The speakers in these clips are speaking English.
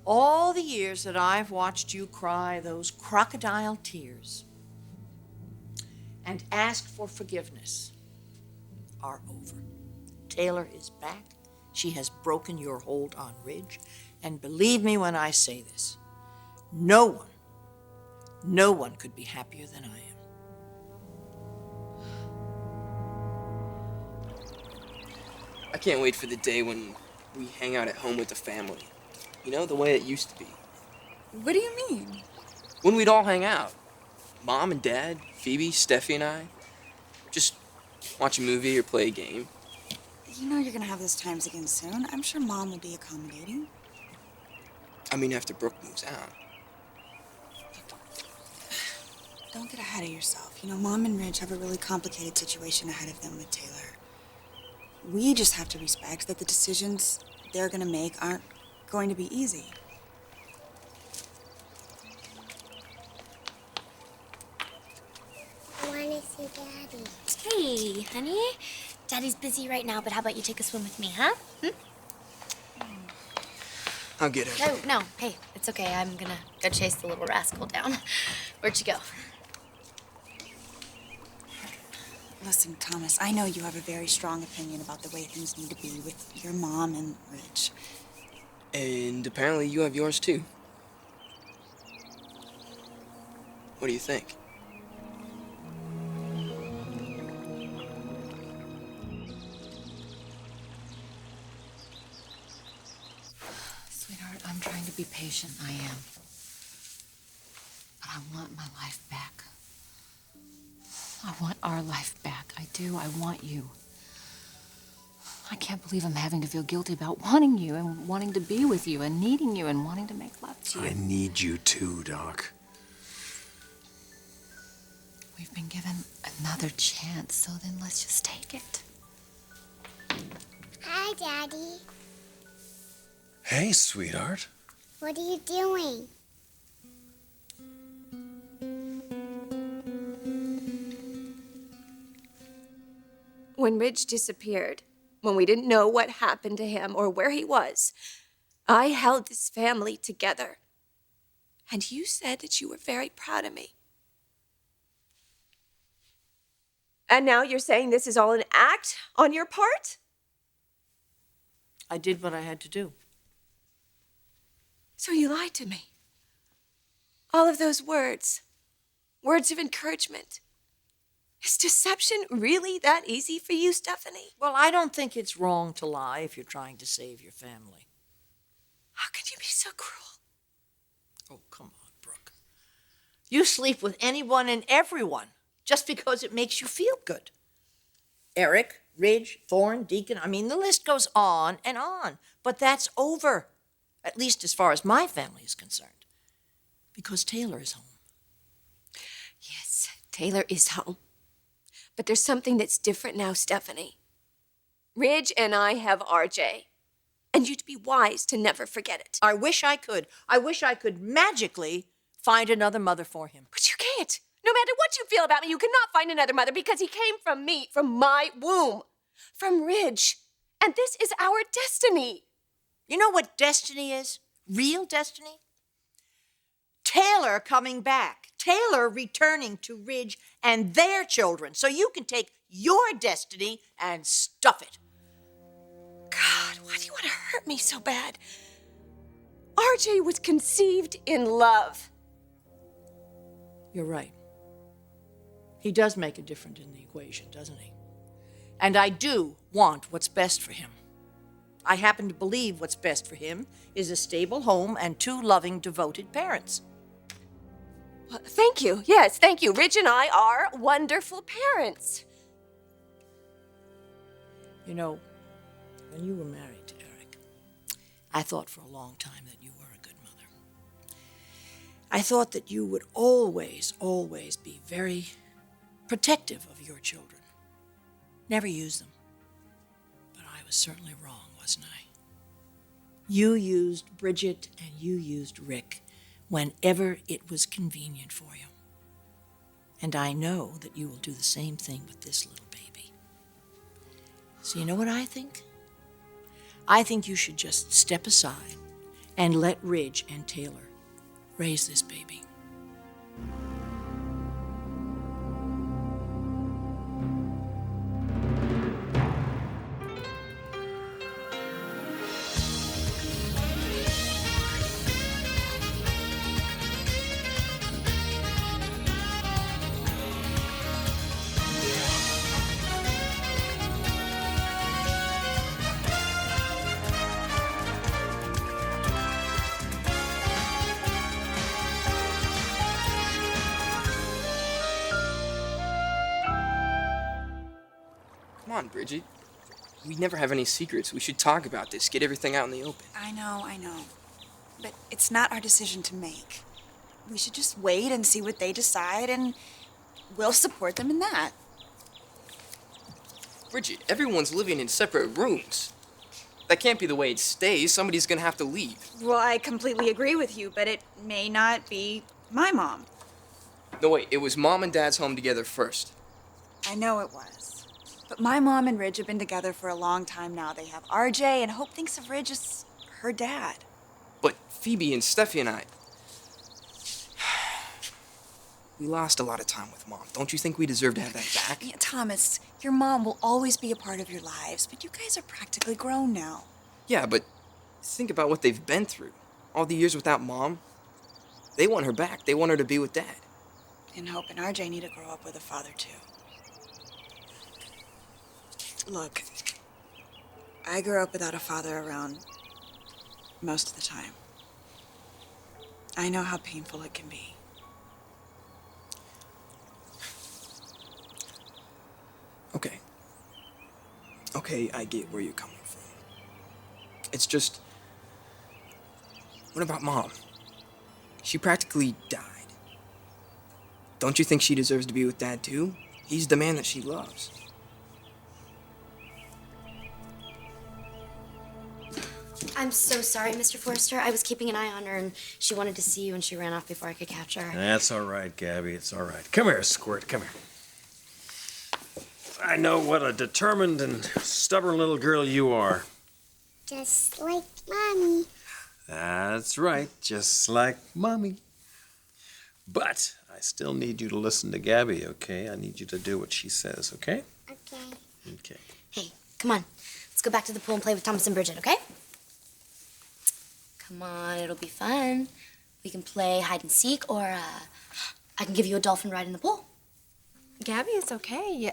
All the years that I've watched you cry those crocodile tears and ask for forgiveness are over. Taylor is back. She has broken your hold on Ridge. And believe me when I say this, no one could be happier than I am. I can't wait for the day when we hang out at home with the family. You know, the way it used to be. What do you mean? When we'd all hang out. Mom and Dad, Phoebe, Steffi, and I. Just watch a movie or play a game. You know you're gonna have those times again soon. I'm sure Mom will be accommodating. I mean, after Brooke moves out. Don't get ahead of yourself. You know, Mom and Ridge have a really complicated situation ahead of them with Taylor. We just have to respect that the decisions they're gonna make aren't going to be easy. I want to see Daddy. Hey, honey. Daddy's busy right now, but how about you take a swim with me, huh? I'll get her. No, hey, it's okay. I'm gonna go chase the little rascal down. Where'd you go? Listen, Thomas, I know you have a very strong opinion about the way things need to be with your mom and Ridge. And apparently you have yours too. What do you think? Sweetheart, I'm trying to be patient. I am. But I want my life back. I want our life back. I do. I want you. I can't believe I'm having to feel guilty about wanting you and wanting to be with you and needing you and wanting to make love to you. I need you too, Doc. We've been given another chance, so then let's just take it. Hi, Daddy. Hey, sweetheart. What are you doing? When Ridge disappeared, when we didn't know what happened to him or where he was, I held this family together. And you said that you were very proud of me. And now you're saying this is all an act on your part? I did what I had to do. So you lied to me. All of those words of encouragement. Is deception really that easy for you, Stephanie? Well, I don't think it's wrong to lie if you're trying to save your family. How can you be so cruel? Oh, come on, Brooke. You sleep with anyone and everyone just because it makes you feel good. Eric, Ridge, Thorne, Deacon, I mean, the list goes on and on. But that's over, at least as far as my family is concerned, because Taylor is home. Yes, Taylor is home. But there's something that's different now, Stephanie. Ridge and I have RJ. And you'd be wise to never forget it. I wish I could. I wish I could magically find another mother for him. But you can't. No matter what you feel about me, you cannot find another mother because he came from me, from my womb, from Ridge. And this is our destiny. You know what destiny is? Real destiny? Taylor coming back. Taylor returning to Ridge and their children so you can take your destiny and stuff it. God, why do you want to hurt me so bad? RJ was conceived in love. You're right. He does make a difference in the equation, doesn't he? And I do want what's best for him. I happen to believe what's best for him is a stable home and two loving, devoted parents. Well, thank you. Yes, thank you. Ridge and I are wonderful parents. You know, when you were married to Eric, I thought for a long time that you were a good mother. I thought that you would always, always be very protective of your children. Never use them. But I was certainly wrong, wasn't I? You used Bridget and you used Rick whenever it was convenient for you. And I know that you will do the same thing with this little baby. So you know what I think? I think you should just step aside and let Ridge and Taylor raise this baby. Come on, Bridget. We never have any secrets. We should talk about this, get everything out in the open. I know. But it's not our decision to make. We should just wait and see what they decide, and we'll support them in that. Bridget, everyone's living in separate rooms. That can't be the way it stays. Somebody's gonna have to leave. Well, I completely agree with you, but it may not be my mom. No, wait, it was Mom and Dad's home together first. I know it was. But my mom and Ridge have been together for a long time now. They have RJ, and Hope thinks of Ridge as her dad. But Phoebe and Steffi and I... We lost a lot of time with Mom. Don't you think we deserve to have that back? Yeah, Thomas, your mom will always be a part of your lives, but you guys are practically grown now. Yeah, but think about what they've been through. All the years without Mom. They want her back. They want her to be with Dad. And Hope and RJ need to grow up with a father, too. Look, I grew up without a father around most of the time. I know how painful it can be. Okay, I get where you're coming from. It's just... What about Mom? She practically died. Don't you think she deserves to be with Dad, too? He's the man that she loves. I'm so sorry, Mr. Forrester. I was keeping an eye on her, and she wanted to see you, and she ran off before I could catch her. That's all right, Gabby. It's all right. Come here, Squirt. Come here. I know what a determined and stubborn little girl you are. Just like Mommy. That's right, just like Mommy. But I still need you to listen to Gabby, okay? I need you to do what she says, okay? Okay. Okay. Hey, come on. Let's go back to the pool and play with Thomas and Bridget, okay? Come on, it'll be fun. We can play hide and seek, or I can give you a dolphin ride in the pool. Gabby, it's okay.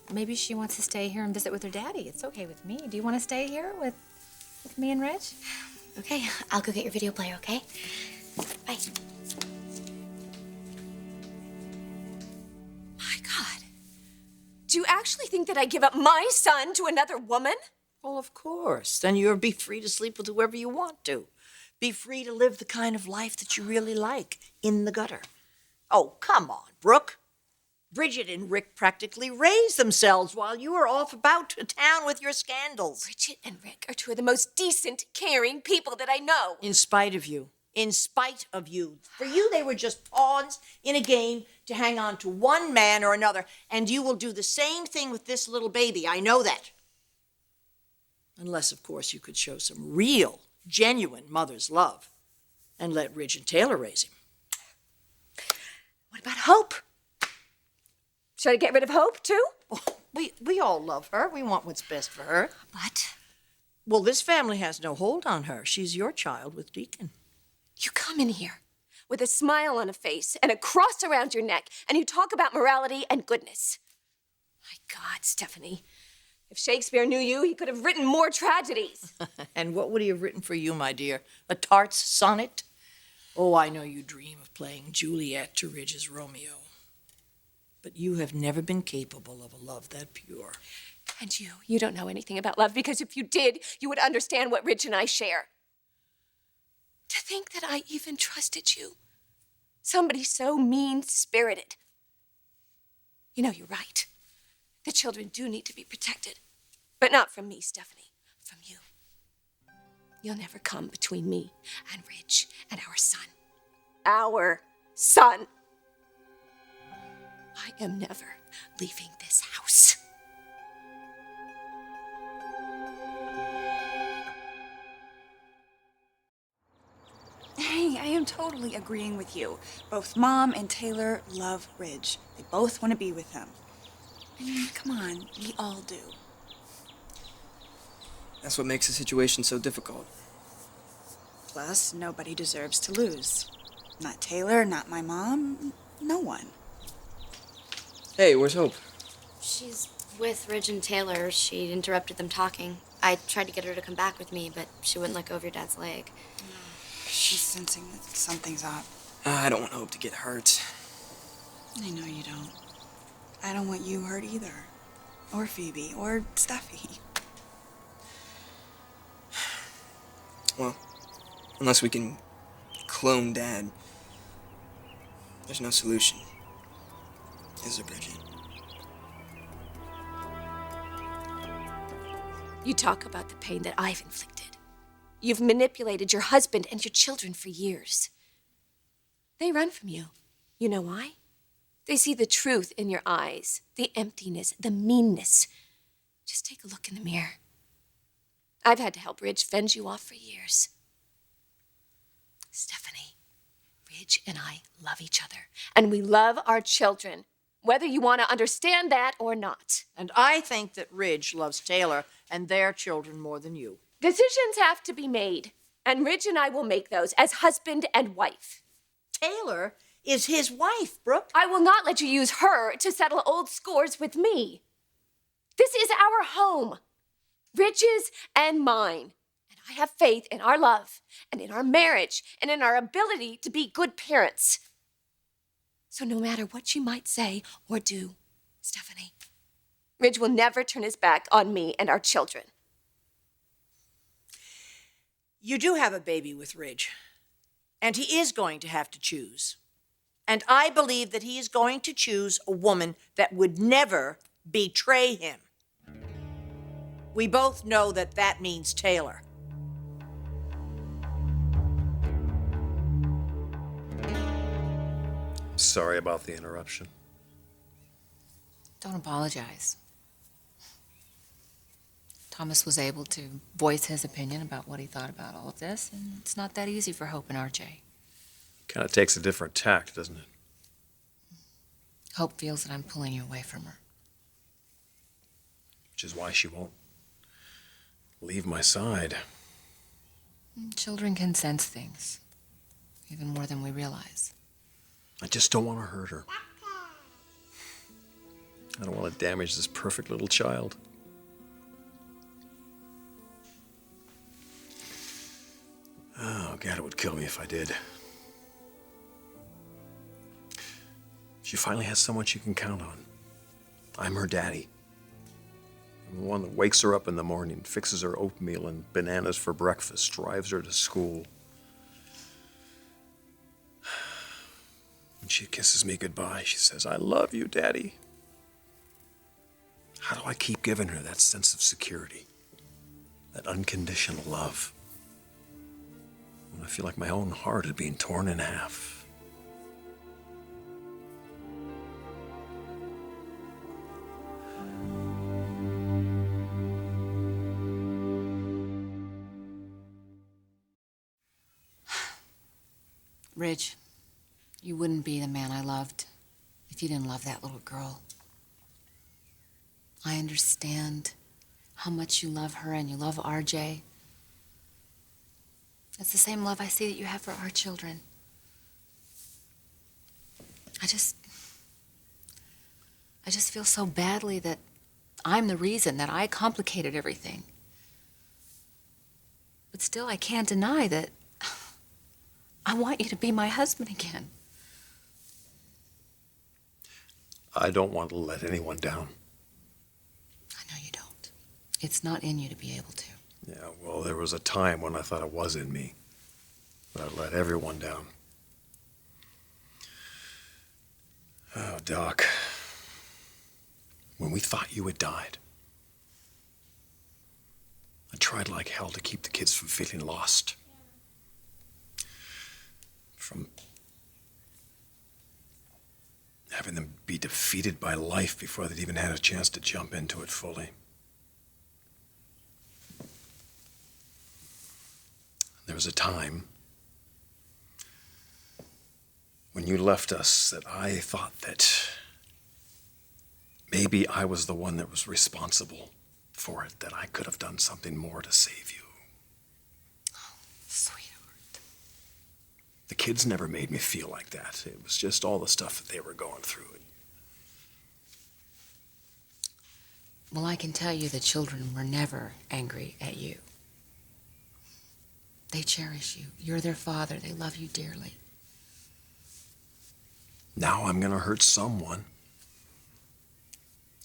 Maybe she wants to stay here and visit with her daddy. It's okay with me. Do you want to stay here with me and Rich? Okay, I'll go get your video player, okay? Bye. My God. Do you actually think that I give up my son to another woman? Well, of course. Then you'll be free to sleep with whoever you want to. Be free to live the kind of life that you really like in the gutter. Oh, come on, Brooke. Bridget and Rick practically raised themselves while you were off about town with your scandals. Bridget and Rick are two of the most decent, caring people that I know. In spite of you. In spite of you. For you, they were just pawns in a game to hang on to one man or another, and you will do the same thing with this little baby. I know that. Unless, of course, you could show some real, genuine mother's love and let Ridge and Taylor raise him. What about Hope? Should I get rid of Hope, too? We all love her. We want what's best for her. But Well, this family has no hold on her. She's your child with Deacon. you come in here with a smile on a face and a cross around your neck, and you talk about morality and goodness. My God, Stephanie. If Shakespeare knew you, he could have written more tragedies. And what would he have written for you, my dear? A tart's sonnet? Oh, I know you dream of playing Juliet to Ridge's Romeo. But you have never been capable of a love that pure. And you don't know anything about love, because if you did, you would understand what Ridge and I share. To think that I even trusted you. Somebody so mean-spirited. You know, you're right. The children do need to be protected. But not from me, Stephanie. From you. You'll never come between me and Ridge and our son. Our son. I am never leaving this house. I am totally agreeing with you. Both Mom and Taylor love Ridge. They both want to be with him. I mean, come on, we all do. That's what makes the situation so difficult. Plus, nobody deserves to lose. Not Taylor, not my mom, no one. Hey, where's Hope? She's with Ridge and Taylor. She interrupted them talking. I tried to get her to come back with me, but she wouldn't let go of your dad's leg. She's sensing that something's up. I don't want Hope to get hurt. I know you don't. I don't want you hurt either. Or Phoebe, or Steffi. Well, unless we can clone Dad, there's no solution. Is there, Bridget? You talk about the pain that I've inflicted. You've manipulated your husband and your children for years. They run from you. You know why? They see the truth in your eyes, the emptiness, the meanness. Just take a look in the mirror. I've had to help Ridge fend you off for years. Stephanie, Ridge and I love each other, and we love our children, whether you want to understand that or not. And I think that Ridge loves Taylor and their children more than you. Decisions have to be made, and Ridge and I will make those as husband and wife. Taylor is his wife, Brooke. I will not let you use her to settle old scores with me. This is our home, Ridge's and mine. And I have faith in our love and in our marriage and in our ability to be good parents. So no matter what you might say or do, Stephanie, Ridge will never turn his back on me and our children. You do have a baby with Ridge, and he is going to have to choose. And I believe that he is going to choose a woman that would never betray him. We both know that that means Taylor. Sorry about the interruption. Don't apologize. Thomas was able to voice his opinion about what he thought about all of this, and it's not that easy for Hope and RJ. Kind of takes a different tact, doesn't it? Hope feels that I'm pulling you away from her. Which is why she won't leave my side. Children can sense things, even more than we realize. I just don't want to hurt her. I don't want to damage this perfect little child. Oh, God, it would kill me if I did. She finally has someone she can count on. I'm her daddy. I'm the one that wakes her up in the morning, fixes her oatmeal and bananas for breakfast, drives her to school. When she kisses me goodbye, she says, "I love you, Daddy." How do I keep giving her that sense of security, that unconditional love, when I feel like my own heart is being torn in half? Ridge, you wouldn't be the man I loved if you didn't love that little girl. I understand how much you love her and you love RJ. It's the same love I see that you have for our children. I just feel so badly that I'm the reason, that I complicated everything. But still, I can't deny that I want you to be my husband again. I don't want to let anyone down. I know you don't. It's not in you to be able to. Yeah, well, there was a time when I thought it was in me, but I let everyone down. Oh, Doc. When we thought you had died, I tried like hell to keep the kids from feeling lost. From having them be defeated by life before they'd even had a chance to jump into it fully. There was a time when you left us that I thought that maybe I was the one that was responsible for it, that I could have done something more to save you. Sweetheart. The kids never made me feel like that. It was just all the stuff that they were going through. Well, I can tell you the children were never angry at you. They cherish you. You're their father. They love you dearly. Now I'm gonna hurt someone.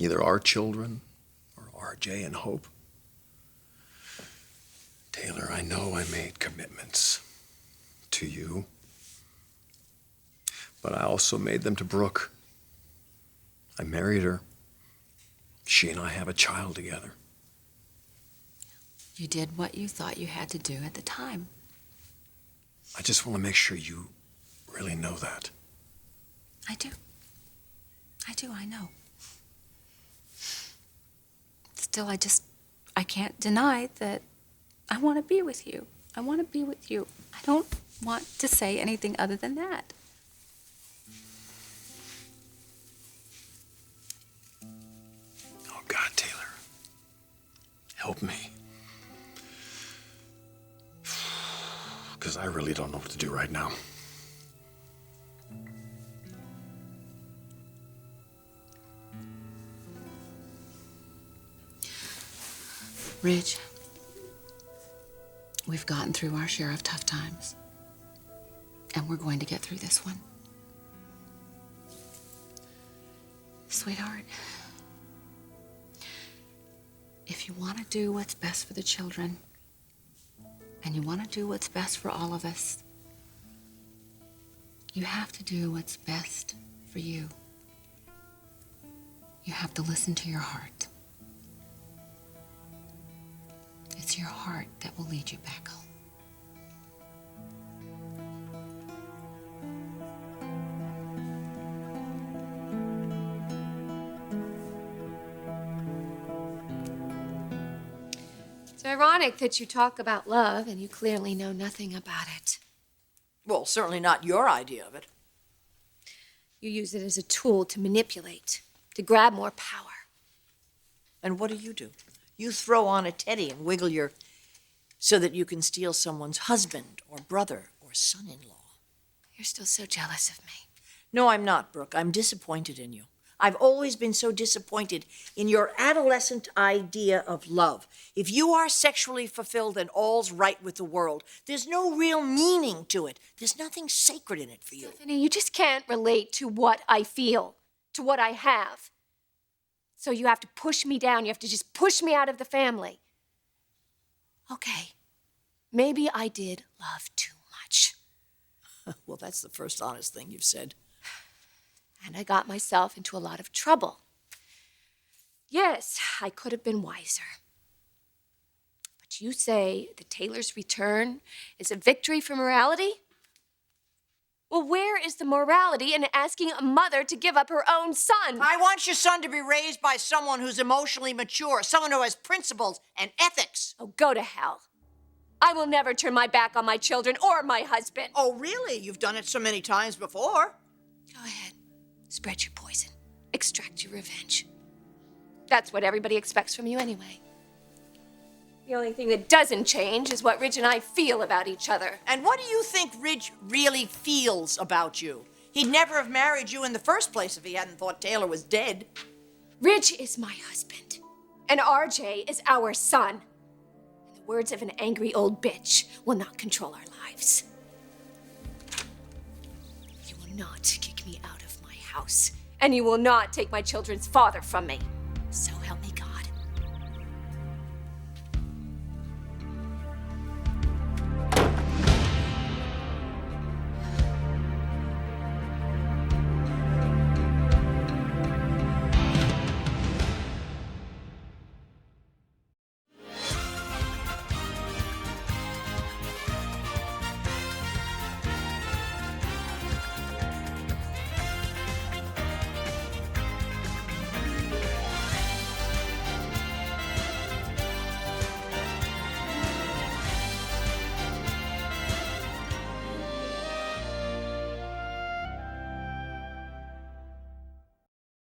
Either our children or RJ and Hope. Taylor, I know I made commitments to you, but I also made them to Brooke. I married her. She and I have a child together. You did what you thought you had to do at the time. I just want to make sure you really know that. I do. I know. Still, I can't deny that I want to be with you. I want to be with you. I don't want to say anything other than that. Oh, God, Taylor. Help me. Because I really don't know what to do right now. Ridge, we've gotten through our share of tough times, and we're going to get through this one. Sweetheart, if you want to do what's best for the children, and you want to do what's best for all of us, you have to do what's best for you. You have to listen to your heart. It's your heart that will lead you back home. It's ironic that you talk about love and you clearly know nothing about it. Well, certainly not your idea of it. You use it as a tool to manipulate, to grab more power. And what do? You throw on a teddy and wiggle your... so that you can steal someone's husband or brother or son-in-law. You're still so jealous of me. No, I'm not, Brooke. I'm disappointed in you. I've always been so disappointed in your adolescent idea of love. If you are sexually fulfilled and all's right with the world, there's no real meaning to it. There's nothing sacred in it for you. Stephanie, you just can't relate to what I feel, to what I have. So you have to push me down. You have to just push me out of the family. Okay, maybe I did love too much. Well, that's the first honest thing you've said. And I got myself into a lot of trouble. Yes, I could have been wiser. But you say the Taylor's return is a victory for morality? Well, where is the morality in asking a mother to give up her own son? I want your son to be raised by someone who's emotionally mature, someone who has principles and ethics. Oh, go to hell. I will never turn my back on my children or my husband. Oh, really? You've done it so many times before. Go ahead. Spread your poison. Extract your revenge. That's what everybody expects from you anyway. The only thing that doesn't change is what Ridge and I feel about each other. And what do you think Ridge really feels about you? He'd never have married you in the first place if he hadn't thought Taylor was dead. Ridge is my husband, and RJ is our son. And the words of an angry old bitch will not control our lives. You will not kick me out of my house, and you will not take my children's father from me. So help me God.